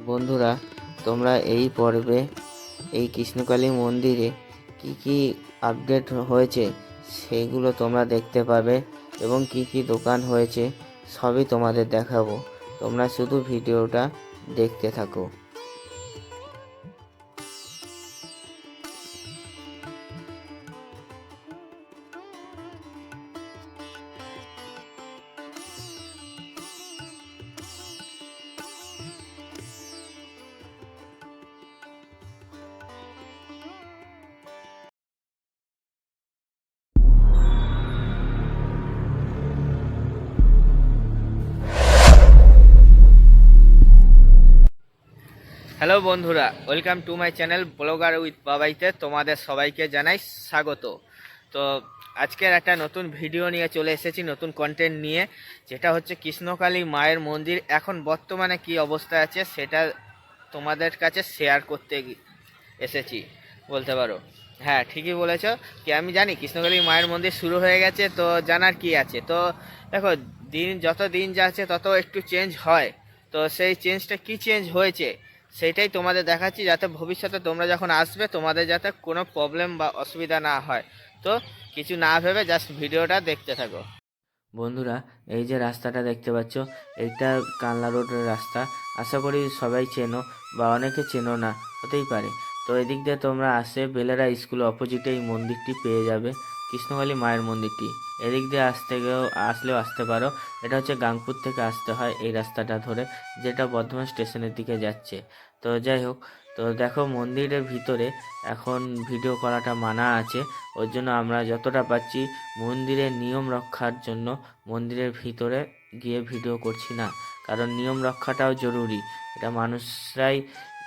বন্ধুরা, তোমরা এই পর্বে এই কৃষ্ণকালী মন্দিরে কি কি আপডেট হয়েছে সেইগুলো তোমরা দেখতে পাবে এবং কি কি দোকান হয়েছে সবই তোমাদের দেখাবো। তোমরা শুধু ভিডিওটা দেখতে থাকো। হ্যালো বন্ধুরা, welcome to my channel blogger with বাবাইতে তোমাদের সবাইকে জানাই স্বাগত। তো আজকের একটা নতুন ভিডিও নিয়ে চলে এসেছি, নতুন কন্টেন্ট নিয়ে, যেটা হচ্ছে কৃষ্ণকালী মায়ের মন্দির এখন বর্তমানে কি অবস্থায় আছে সেটা তোমাদের কাছে শেয়ার করতে এসেছি বলতে পারো। হ্যাঁ, ঠিকই বলেছ। কি আমি জানি কৃষ্ণকালী মায়ের মন্দির শুরু হয়ে গেছে, তো জানার কি আছে। তো দেখো, যত দিন যাচ্ছে তত একটু চেঞ্জ হয়। তো সেই চেঞ্জটা কি চেঞ্জ হয়েছে সেইটাই তোমাদের দেখাচ্ছি, যাতে ভবিষ্যতে তোমরা যখন আসবে তোমাদের যাতে কোনো প্রবলেম বা অসুবিধা না হয়। তো কিছু না ভেবে জাস্ট ভিডিওটা দেখতে থাকো। বন্ধুরা, এই যে রাস্তাটা দেখতে পাচ্ছ, এইটা কানলা রোডের রাস্তা। আশা করি সবাই চেনো বা অনেকে চেনো না, হতেই পারে। তো এদিক দিয়ে তোমরা আসে বেলেরা স্কুল অপোজিটে এই মন্দিরটি পেয়ে যাবে, কৃষ্ণকালী মায়ের মন্দিরটি। এদিক দিয়ে আসলেও আসতে পারো। এটা হচ্ছে গাংপুর থেকে আসতে হয় এই রাস্তাটা ধরে, যেটা বর্ধমান স্টেশনের দিকে যাচ্ছে। তো যাই হোক, তো দেখো মন্দিরের ভিতরে এখন ভিডিও করাটা মানা আছে। ওর জন্য আমরা যতটা পাচ্ছি মন্দিরের নিয়ম রক্ষার জন্য মন্দিরের ভিতরে গিয়ে ভিডিও করছি না, কারণ নিয়ম রক্ষাটাও জরুরি। এটা মানুষরাই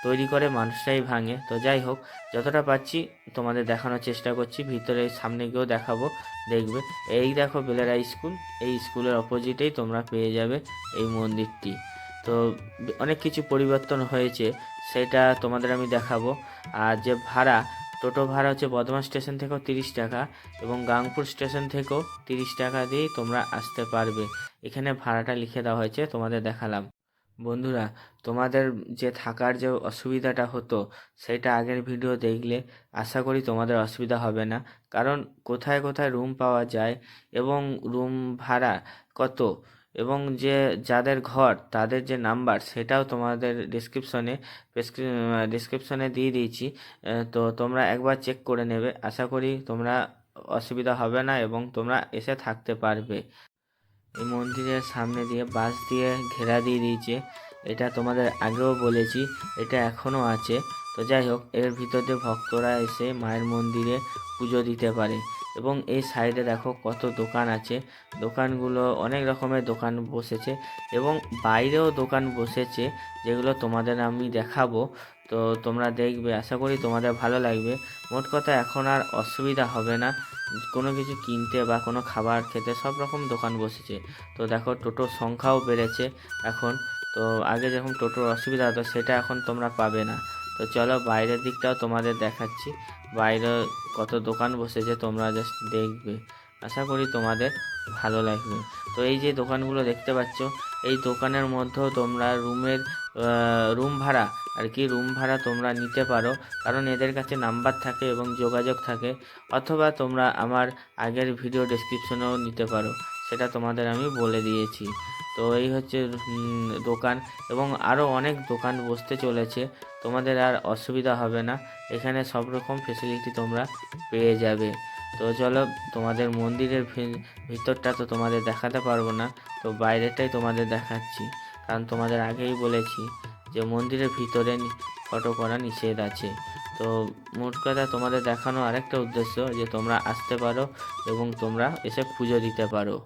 তৈরি করে, মানুষরাই ভাঙে। তো যাই হোক, যতটা পাচ্ছি তোমাদের দেখানোর চেষ্টা করছি। ভিতরে সামনে গিয়েও দেখাবো, দেখবে। এই দেখো বেলেরা স্কুল, এই স্কুলের অপোজিটেই তোমরা পেয়ে যাবে এই মন্দিরটি। তো অনেক কিছু পরিবর্তন হয়েছে, সেটা তোমাদের আমি দেখাবো। আর যে ভাড়া, টোটো ভাড়া হচ্ছে বর্ধমান স্টেশন থেকেও 30 টাকা এবং গাংপুর স্টেশন থেকেও 30 টাকা দিয়েই তোমরা আসতে পারবে। এখানে ভাড়াটা লিখে দেওয়া হয়েছে, তোমাদের দেখালাম। বন্ধুরা, তোমাদের যে থাকার যে অসুবিধাটা হতো সেটা আগের ভিডিও দেখলে আশা করি তোমাদের অসুবিধা হবে না। কারণ কোথায় কোথায় রুম পাওয়া যায় এবং রুম ভাড়া কত এবং যাদের ঘর তাদের যে নাম্বার সেটাও তোমাদের ডিসক্রিপশনে দিয়ে দিয়েছি। তো তোমরা একবার চেক করে নেবে। আশা করি তোমরা অসুবিধা হবে না এবং তোমরা এসে থাকতে পারবে। এই মন্দিরের সামনে দিয়ে বাঁশ দিয়ে ঘেরা দিয়ে দিয়েছে, এটা তোমাদের আগেও বলেছি, এটা এখনও আছে। তো যাই হোক, এর ভিতর দিয়ে ভক্তরা এসে মায়ের মন্দিরে পুজো দিতে পারে। এবং এই সাইডে দেখো কত দোকান আছে, দোকানগুলো অনেক রকমের দোকান বসেছে এবং বাইরেও দোকান বসেছে, যেগুলো তোমাদের আমি দেখাবো। তো তোমরা দেখবে, আশা করি তোমাদের ভালো লাগবে। মোট কথা এখন আর অসুবিধা হবে না কোনো কিছু কিনতে বা কোনো খাবার খেতে, সব রকম দোকান বসেছে। তো দেখো টোটোর সংখ্যাও বেড়েছে এখন। তো আগে যেরকম টোটোর অসুবিধা হতো সেটা এখন তোমরা পাবে না। তো চলো বাইরের দিকটাও তোমাদের দেখাচ্ছি, বাইরে কত দোকান বসেছে তোমরা জাস্ট দেখবে। আশা করি তোমাদের ভালো লাগবে। তো এই যে দোকানগুলো দেখতে পাচ্ছ, এই দোকানের মধ্যেও তোমরা রুম ভাড়া রুম ভাড়া তোমরা নিতে পারো, কারণ এদের কাছে নাম্বার থাকে এবং যোগাযোগ থাকে। অথবা তোমরা আমার আগের ভিডিও ডেসক্রিপশনেও নিতে পারো, সেটা তোমাদের আমি বলে দিয়েছি। তো এই হচ্ছে দোকান, এবং আরও অনেক দোকান বসতে চলেছে, তোমাদের আর অসুবিধা হবে না। এখানে সব রকম ফেসিলিটি তোমরা পেয়ে যাবে। তো চলো, তোমাদের মন্দিরের ভিতরটা তো তোমাদের দেখাতে পারবো না, তো বাইরেটাই তোমাদের দেখাচ্ছি। কারণ তোমাদের আগেই বলেছি যে মন্দিরের ভিতরে ফটো করা নিষেধ আছে। তো মোট কথা তোমাদের দেখানো আরেকটা উদ্দেশ্য, যে তোমরা আসতে পারো এবং তোমরা এসে পুজো দিতে পারো।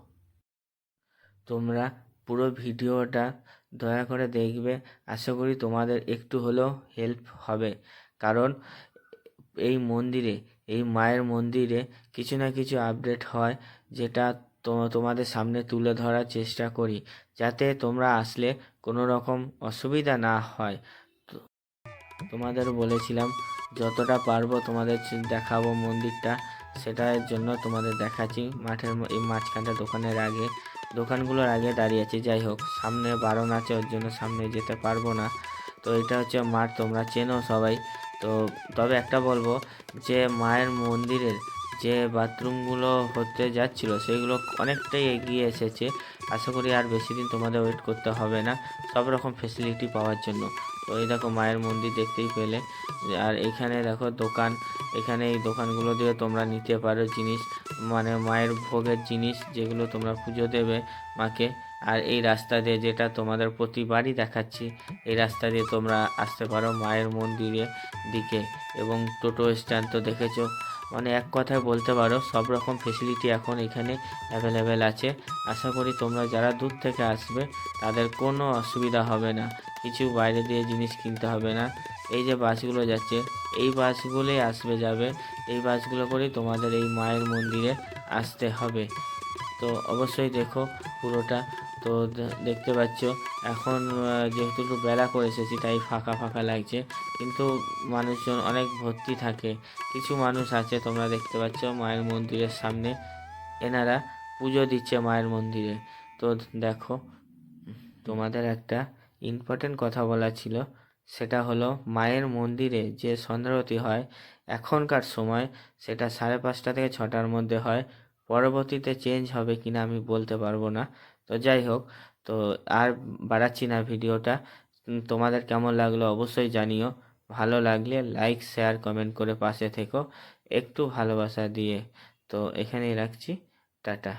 তোমরা পুরো ভিডিওটা দয়া করে দেখবে, আশা করি তোমাদের একটু হলেও হেল্প হবে। কারণ এই মায়ের মন্দিরে কিছু না কিছু আপডেট হয়, যেটা তোমাদের সামনে তুলে ধরার চেষ্টা করি, যাতে তোমরা আসলে কোনো রকম অসুবিধা না হয়। তোমাদের বলেছিলাম যতটা পারবো তোমাদের দেখাবো মন্দিরটা, সেটার জন্য তোমাদের দেখাচ্ছি। এই মাঝখানটা দোকানগুলোর আগে দাঁড়িয়ে আছি। যাই হোক, সামনে বারণ আছে, ওর জন্য সামনে যেতে পারবো না। তো এটা হচ্ছে মাঠ, তোমরা চেনো সবাই। তো তবে একটা বলবো যে মায়ের মন্দিরের যে বাথরুমগুলো হতে যাচ্ছিলো সেগুলো অনেকটাই এগিয়ে এসেছে। আশা করি আর বেশি দিন তোমাদের ওয়েট করতে হবে না সব রকম ফেসিলিটি পাওয়ার জন্য। তো এই দেখো মায়ের মন্দির দেখতেই পেলে। আর এখানে দেখো দোকান, এখানে এই দোকানগুলো দিয়ে তোমরা নিতে পারো জিনিস, মানে মায়ের ভোগের জিনিস যেগুলো তোমরা পুজো দেবে মাকে। আর এই রাস্তা দিয়ে, যেটা তোমাদের প্রতিবারই দেখাচ্ছি, এই রাস্তা দিয়ে তোমরা আসতে পারো মায়ের মন্দিরের দিকে। এবং টোটো স্ট্যান্ড তো দেখেছো, মানে এক কথায় বলতে পারো সব রকম ফেসিলিটি এখন এখানে অ্যাভেলেবেল আছে। আশা করি তোমরা যারা দূর থেকে আসবে তাদের কোনো অসুবিধা হবে না, কিছু বাইরে দিয়ে জিনিস কিনতে হবে না। এই যে বাসগুলো যাচ্ছে, এই বাসগুলোই আসবে যাবে, এই বাসগুলো করেই তোমাদের এই মায়ের মন্দিরে আসতে হবে। তো অবশ্যই দেখো পুরোটা। তো দেখতে পাচ্ছ এখন যেহেতু একটু বেলা করে এসেছি তাই ফাঁকা ফাঁকা লাগছে, কিন্তু মানুষজন অনেক ভর্তি থাকে। কিছু মানুষ আছে তোমরা দেখতে পাচ্ছ মায়ের মন্দিরের সামনে, এনারা পুজো দিচ্ছে মায়ের মন্দিরে। তো দেখো, তোমাদের একটা ইম্পর্টেন্ট কথা বলা ছিল, সেটা হলো মায়ের মন্দিরে যে সন্ধ্যারতি হয় এখনকার সময় সেটা 5:30 থেকে 6টার মধ্যে হয়। পরবর্তীতে চেঞ্জ হবে কিনা আমি বলতে পারবো না। তো যাই হোক, তো আর বাড়াচ্ছি না ভিডিওটা। তোমাদের কেমন লাগলো অবশ্যই জানিও। ভালো লাগলে লাইক শেয়ার কমেন্ট করে পাশে থেকো একটু ভালোবাসা দিয়ে। তো এখানেই রাখছি, টাটা।